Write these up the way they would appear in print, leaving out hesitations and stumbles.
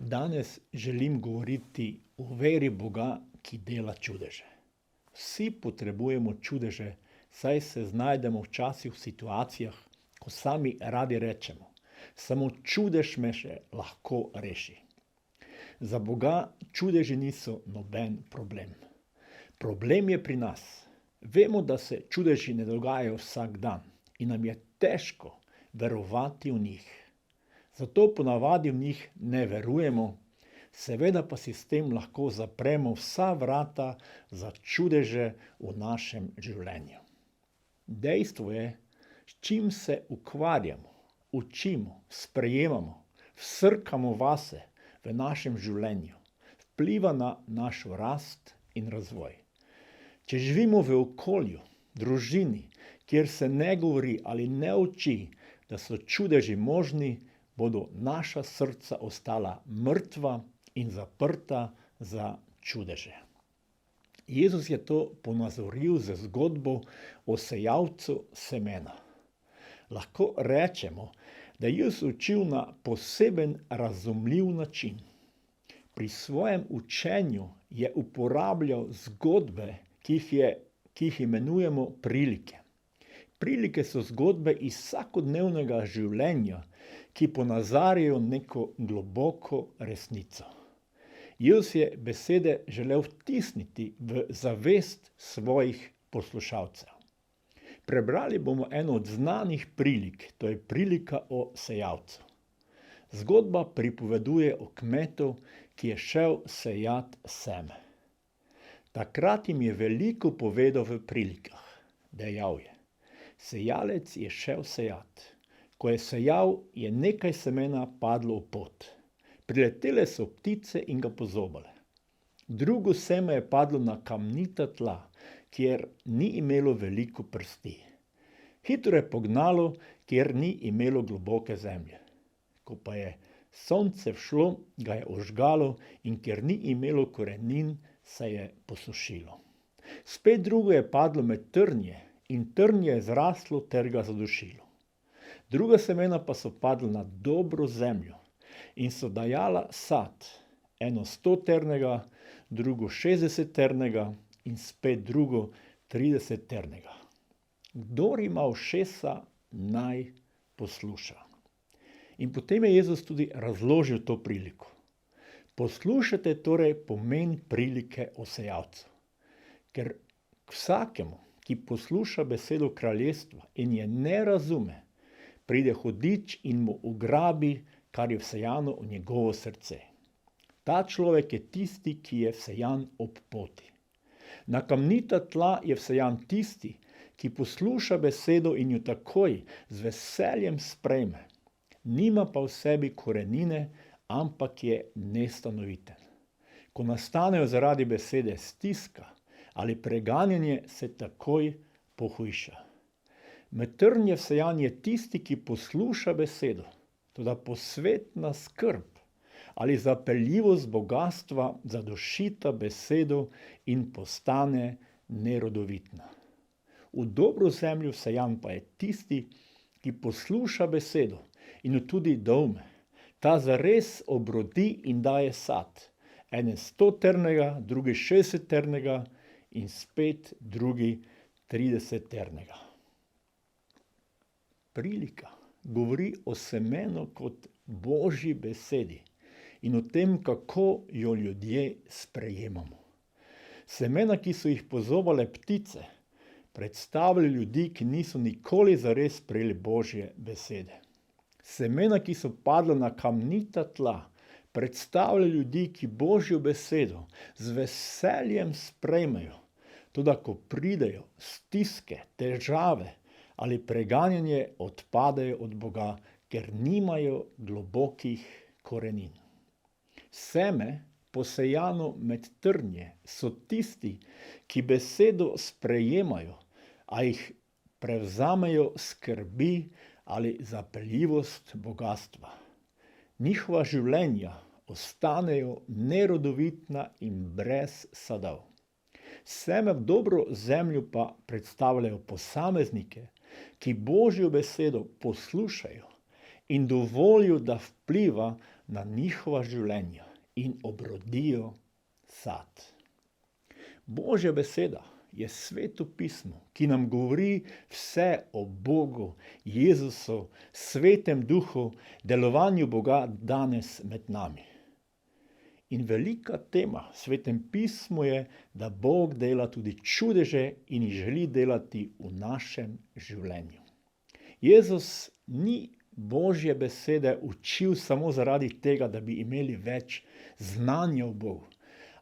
Danes želim govoriti o veri Boga, ki dela čudeže. Vsi potrebujemo čudeže, saj se znajdemo včasih v situacijah, ko sami radi rečemo, samo čudež me še lahko reši. Za Boga čudeži niso noben problem. Problem je pri nas. Vemo, da se čudeži ne dogajajo vsak dan in nam je težko verovati v njih. Zato ponavadi v njih ne verujemo, seveda pa si s tem lahko zapremo vsa vrata za čudeže v našem življenju. Dejstvo je, s čim se ukvarjamo, učimo, sprejemamo, vsrkamo vase v našem življenju, vpliva na našo rast in razvoj. Če živimo v okolju, družini, kjer se ne govori ali ne uči, da so čudeži možni, bodo naša srca ostala mrtva in zaprta za čudeže. Jezus je to ponazoril z zgodbo o sejalcu semena. Lahko rečemo, da je Jezus učil na poseben razumljiv način. Pri svojem učenju je uporabljal zgodbe, ki jih imenujemo prilike. Prilike so zgodbe iz vsakodnevnega življenja, ki ponazarjajo neko globoko resnico. Jezus je besede želel vtisniti v zavest svojih poslušalcev. Prebrali bomo eno od znanih prilik, to je prilika o sejalcu. Zgodba pripoveduje o kmetu, ki je šel sejat seme. Takrat jim je veliko povedal v prilikah. Dejal je: sejalec je šel sejat. Ko je sejal, je nekaj semena padlo v pot. Priletele so ptice in ga pozobale. Drugo seme je padlo na kamnita tla, kjer ni imelo veliko prsti. Hitro je pognalo, kjer ni imelo globoke zemlje. Ko pa je sonce všlo, ga je ožgalo in kjer ni imelo korenin, se je posušilo. Spet drugo je padlo med trnje in trnje je zraslo ter ga zadušilo. Druga semena pa so padla na dobro zemljo in so dajala sad, eno 100-ternega, drugo 60-ternega in spet drugo 30-ternega. Kdor ima ušesa, naj posluša. In potem je Jezus tudi razložil to priliko. Poslušajte torej pomen prilike o sejalcu, ker k vsakemu, ki posluša besedo kraljestva in je ne razume, pride hudič in mu ugrabi, kar je vsejano v njegovo srce. Ta človek je tisti, ki je vsejan ob poti. Na kamnita tla je vsejan tisti, ki posluša besedo in jo takoj z veseljem sprejme. Nima pa v sebi korenine, ampak je nestanoviten. Ko nastanejo zaradi besede stiska ali preganjanje, se takoj pohujša. Med trnje vsejan je tisti, ki posluša besedo, toda posvetna skrb ali zapeljivost bogastva zadušita besedo in postane nerodovitna. V dobro zemljo vsejan pa je tisti, ki posluša besedo in jo tudi dojme. Ta zares obrodi in daje sad, ene 100-ternega, drugi 60-ternega in spet drugi 30-ternega. Prilika govori o semenu kot Božji besedi in o tem, kako jo ljudje sprejemamo. Semena, ki so jih pozobale ptice, predstavljajo ljudi, ki niso nikoli zares sprejeli Božje besede. Semena, ki so padla na kamnita tla, predstavljajo ljudi, ki Božjo besedo z veseljem sprejmejo, toda ko pridejo stiske, težave ali preganjanje, odpadejo od Boga, ker nimajo globokih korenin. Seme, posejano med trnje, so tisti, ki besedo sprejemajo, a jih prevzamejo skrbi ali zapeljivost bogastva. Njihova življenja ostanejo nerodovitna in brez sadov. Seme v dobro zemljo pa predstavljajo posameznike, ki Božjo besedo poslušajo in dovolijo, da vpliva na njihova življenja in obrodijo sad. Božja beseda je Sveto pismo, ki nam govori vse o Bogu, Jezusu, Svetem Duhu, delovanju Boga danes med nami. In velika tema v Svetem pismu je, da Bog dela tudi čudeže in jih želi delati v našem življenju. Jezus ni Božje besede učil samo zaradi tega, da bi imeli več znanja o Bogu,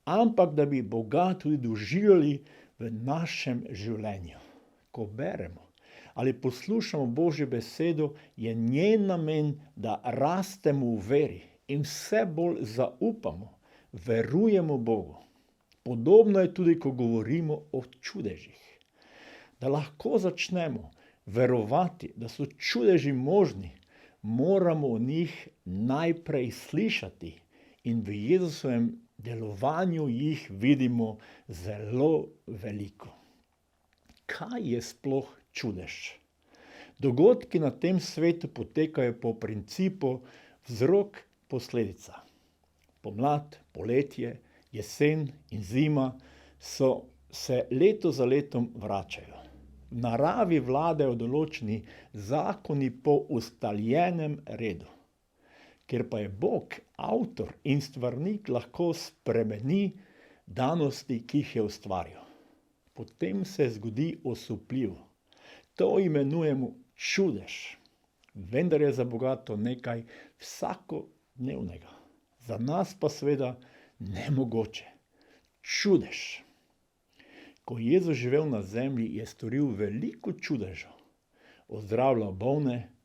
ampak da bi Boga tudi doživljali v našem življenju. Ko beremo ali poslušamo Božjo besedo, je njen namen, da rastemo v veri in vse bolj zaupamo, verujemo Bogu. Podobno je tudi, ko govorimo o čudežih. Da lahko začnemo verovati, da so čudeži možni, moramo o njih najprej slišati in v Jezusovem delovanju jih vidimo zelo veliko. Kaj je sploh čudež? Dogodki na tem svetu potekajo po principu vzrok-posledica. Pomlad, poletje, jesen in zima se leto za letom vračajo. V naravi vladajo določeni zakoni po ustaljenem redu. Ker pa je Bog avtor in stvarnik, lahko spremeni danosti, ki jih je ustvaril. Potem se zgodi osupljivo. To imenujemo čudež. Vendar je za Boga to nekaj vsakodnevnega. Za nas pa seveda nemogoče. Čudež. Ko je Jezus živel na zemlji, je storil veliko čudežev. Ozdravljal bolne,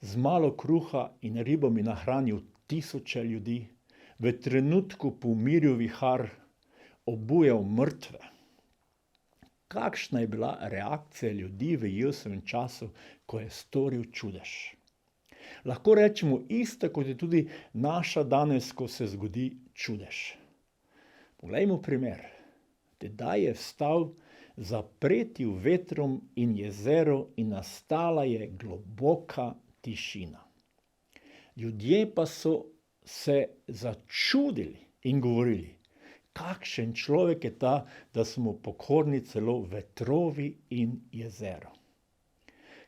z malo kruha in ribami nahranil tisoče ljudi, v trenutku pomiril vihar, obujal mrtve. Kakšna je bila reakcija ljudi v Jezusovem času, ko je storil čudež? Lahko rečemo isto, kot je tudi naša danes, ko se zgodi čudež. Poglejmo primer. Tedaj je vstal, zapretil vetrom in jezero in nastala je globoka tišina. Ljudje pa so se začudili in govorili, kakšen človek je ta, da so mu pokorni celo vetrovi in jezero.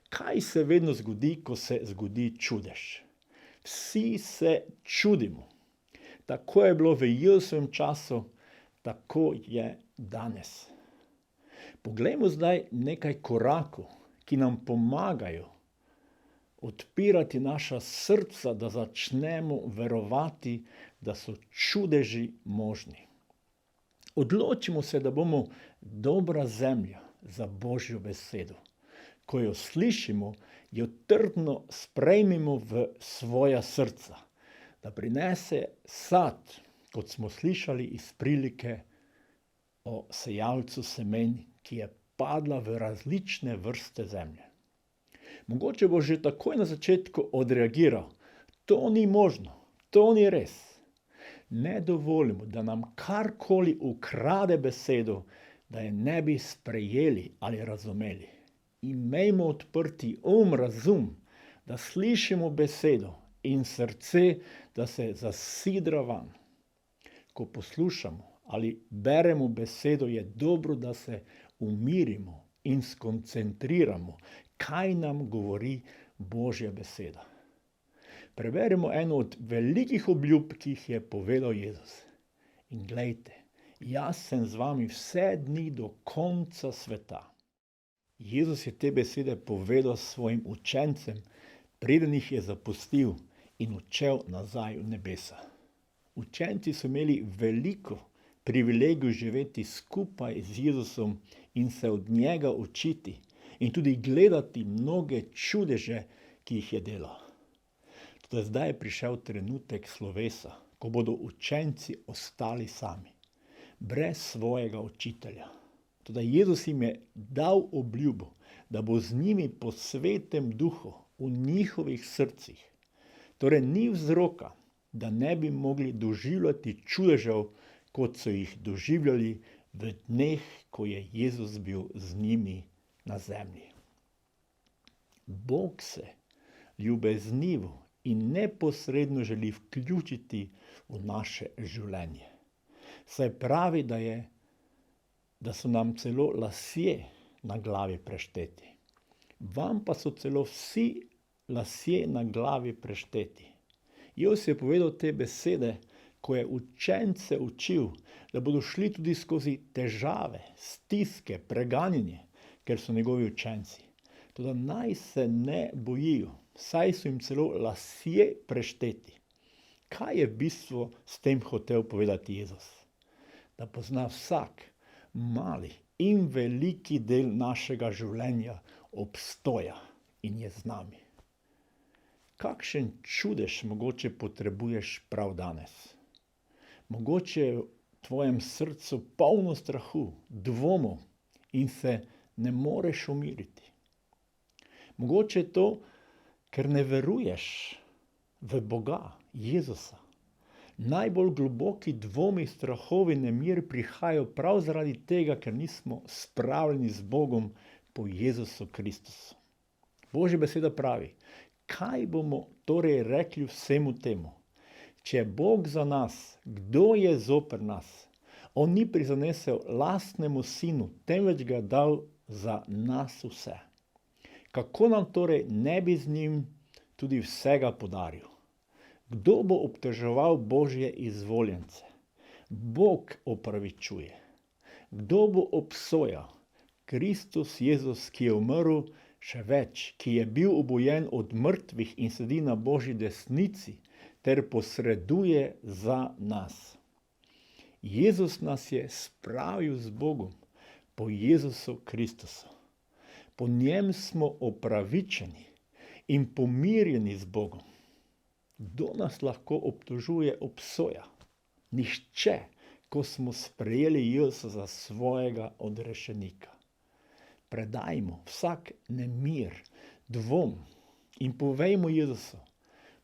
Kaj se vedno zgodi, ko se zgodi čudež? Vsi se čudimo. Tako je bilo v Jezusovem času, tako je danes. Poglejmo zdaj nekaj korakov, ki nam pomagajo odpirati naša srca, da začnemo verovati, da so čudeži možni. Odločimo se, da bomo dobra zemlja za Božjo besedo. Ko jo slišimo, jo trdno sprejmimo v svoja srca, da prinese sad, kot smo slišali iz prilike o sejalcu semen, ki je padla v različne vrste zemlje. Mogoče bo že takoj na začetku odreagiral, to ni možno, to ni res. Ne dovolimo, da nam karkoli ukrade besedo, da je ne bi sprejeli ali razumeli. Imejmo odprti razum, da slišimo besedo in srce, da se zasidra van. Ko poslušamo ali beremo besedo, je dobro, da se umirimo in skoncentriramo, kaj nam govori Božja beseda. Preberemo eno od velikih obljub, ki jih je povedal Jezus. In glejte, jaz sem z vami vse dni do konca sveta. Jezus je te besede povedal svojim učencem, preden jih je zapustil in odšel nazaj v nebesa. Učenci so imeli veliko privilegij živeti skupaj z Jezusom in se od njega učiti in tudi gledati mnoge čudeže, ki jih je delal. Toda zdaj je prišel trenutek slovesa, ko bodo učenci ostali sami, brez svojega učitelja. Toda Jezus jim je dal obljubo, da bo z njimi po Svetem Duhu v njihovih srcih. Torej ni vzroka, da ne bi mogli doživljati čudežev, kot so jih doživljali v dneh, ko je Jezus bil z njimi na zemlji. Bog se ljubeznivo in neposredno želi vključiti v naše življenje. Saj pravi, da so nam celo lasje na glavi prešteti. Vam pa so celo vsi lasje na glavi prešteti. Jezus je povedal te besede, ko je učence učil, da bodo šli tudi skozi težave, stiske, preganjanje, ker so njegovi učenci. Toda naj se ne bojijo, saj so jim celo lasje prešteti. Kaj je v bistvu s tem hotel povedati Jezus? Da pozna vsak mali in veliki del našega življenja obstoja in je z nami. Kakšen čudež mogoče potrebuješ prav danes? Mogoče je v tvojem srcu polno strahu, dvomov in se ne moreš umiriti. Mogoče je to, ker ne veruješ v Boga, Jezusa. Najbolj globoki dvomi, strahovi, nemir prihajajo prav zaradi tega, ker nismo spravljeni z Bogom po Jezusu Kristusu. Božja beseda pravi, kaj bomo torej rekli vsemu temu? Če je Bog za nas, kdo je zoper nas? On ni prizanesel lastnemu sinu, temveč ga je dal za nas vse. Kako nam torej ne bi z njim tudi vsega podaril? Kdo bo obtoževal Božje izvoljence? Bog opravičuje. Kdo bo obsojal? Kristus Jezus, ki je umrl, še več, ki je bil obojen od mrtvih in sedi na Božji desnici, ter posreduje za nas. Jezus nas je spravil z Bogom po Jezusu Kristusu. Po njem smo opravičeni in pomirjeni z Bogom. Kdo nas lahko obtožuje, obsoja? Nihče, ko smo sprejeli Jezusa za svojega odrešenika. Predajmo vsak nemir, dvom in povejmo Jezusu,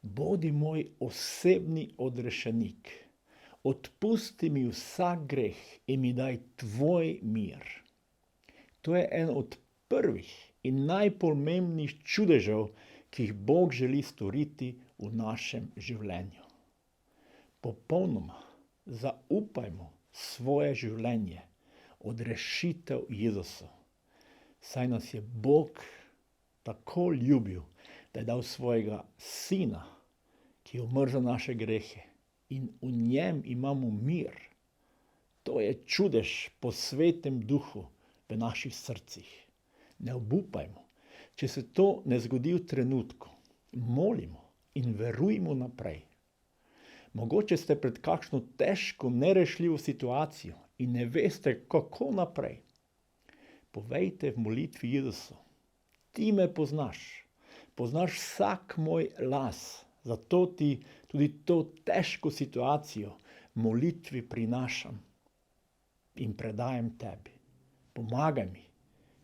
bodi moj osebni odrešenik, odpusti mi vsak greh in mi daj tvoj mir. To je en od prvih in najpomembnejših čudežev, ki jih Bog želi storiti v našem življenju. Popolnoma zaupajmo svoje življenje, odrešitev Jezusu. Saj nas je Bog tako ljubil, da je dal svojega sina, ki je umrl za naše grehe, in v njem imamo mir. To je čudež po svetem duhu v naših srcih. Ne obupajmo, če se to ne zgodi v trenutku. Molimo in verujmo naprej. Mogoče ste pred kakšno težko, nerešljivo situacijo in ne veste, kako naprej. Povejte v molitvi Jezusu, ti me poznaš, poznaš vsak moj las, zato ti tudi to težko situacijo v molitvi prinašam in predajam tebi. Pomagaj mi,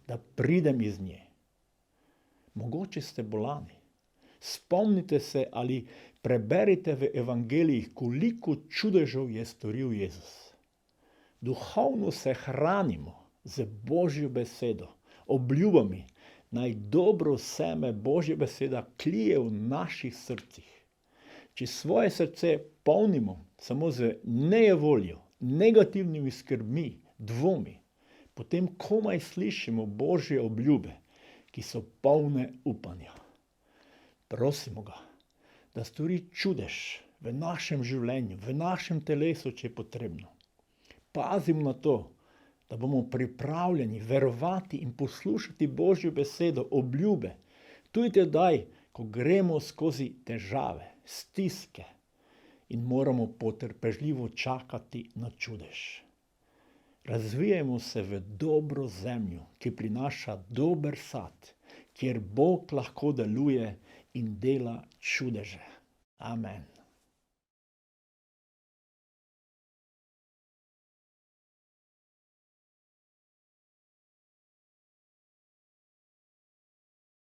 da pridem iz nje. Mogoče ste bolani. Spomnite se ali preberite v evangelijih, koliko čudežev je storil Jezus. Duhovno se hranimo z Božjo besedo, obljubami, naj dobro seme Božja beseda klije v naših srcih. Če svoje srce polnimo samo z nejevoljo, negativnimi skrbmi, dvomi, potem komaj slišimo Božje obljube, ki so polne upanja. Prosimo ga, da stori čudež v našem življenju, v našem telesu, če je potrebno. Pazimo na to, da bomo pripravljeni verovati in poslušati Božjo besedo, obljube, tudi tedaj, ko gremo skozi težave, stiske in moramo potrpežljivo čakati na čudež. Razvijajmo se v dobro zemljo, ki prinaša dober sad, kjer Bog lahko deluje in dela čudeže. Amen.